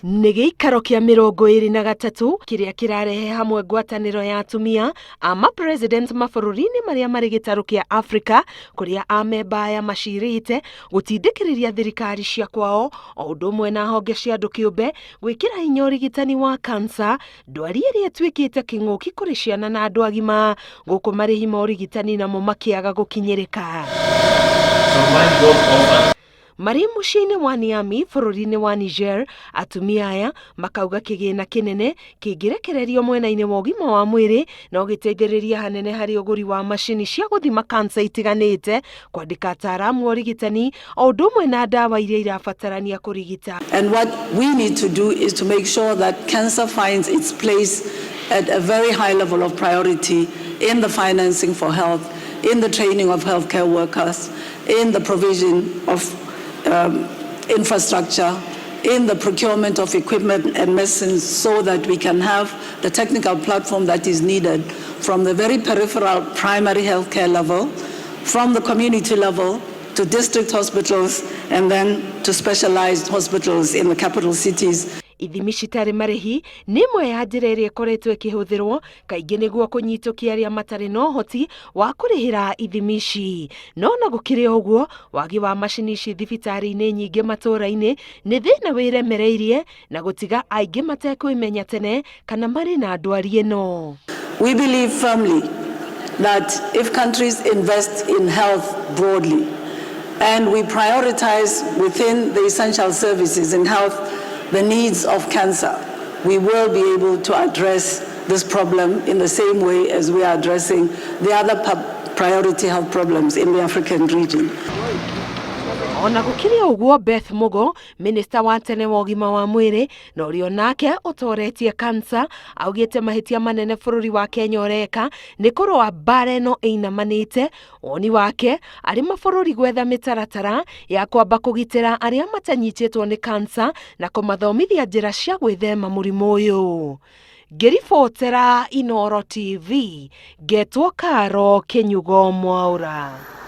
Nĩ gĩikaro kĩa 23 kĩrĩa kĩrarehe hamwe ngwatanĩro ya atumia a president mabũrũri-inĩ marĩa marĩ gĩtarũ kĩa Afrika, kũrĩa amemba aya macirĩte gũtindĩkĩrĩria thirikari cia kwao o ũndũ ũmwe na honge cia andũ kĩũmbe gwĩkĩra hinya ũrigitani wa cancer, ndwari ĩrĩa ĩtuĩkĩte kĩng'ũki kũrĩ ciana na andũ agima, gũkũ marĩhi ma ũrigitani namo makĩaga gũkinyĩrĩka. Marĩ mũciĩ-inĩ wa Niamey bũrũri-inĩ wa Niger, atumia aya makauga kĩgĩna kĩnene kĩngĩrekererio mwena-inĩ wa ũgima wa mwĩrĩ no gĩteithĩrĩrie hanene harĩ ũgũri wa macini cia gũthima cancer itiganĩte, kwandĩka ataaramu ũrigitani o ũndũ ũmwe na ndawa iria irabatarania kũrigita. And what we need to do is to make sure that cancer finds its place at a very high level of priority in the financing for health, in the training of healthcare workers, in the provision of infrastructure, in the procurement of equipment and medicines, so that we can have the technical platform that is needed from the very peripheral primary healthcare level, from the community level to district hospitals, and then to specialized hospitals in the capital cities. Ithimi citarĩ marĩhi nĩ ĩmwe ya njĩra ĩrĩa ĩkoretwo ĩkĩhũthĩrwo kaingĩ nĩguo kũnyitũkia arĩa matarĩ na ũhoti wa kũrĩhĩra ithimi ici. No na gũkĩrĩ ũguo, wagi wa macini ici thibitarĩ-inĩ nyingĩ matũũra-inĩ nĩ thĩna wĩremereirie na gũtiga aingĩ matekwĩmenya tene kana marĩ na ndwari ĩno. We believe firmly that if countries invest in health broadly and we prioritize within the essential services in health the needs of cancer, we will be able to address this problem in the same way as we are addressing the other priority health problems in the African region. Ona gũkĩrĩ ũguo, Beth Mugo, minista wa tene wa ũgima wa mwĩrĩ na ũrĩa nake ũtoretie cancer, augĩte mahĩtia manene bũrũri wa Kenya ũreka nĩ kũrũa mbara ĩno ĩinamanĩte. Woni wake arĩ mabũrũri gwetha mĩtaratara ya kwamba kũgitĩra arĩa matanyitĩtwo nĩ cancer na kũmathomithia njĩra cia gwĩthema mũrimũ ũyũ. Ngĩribotera Inooro TV, ngetwo Karo Kĩnyugo Mwaũra.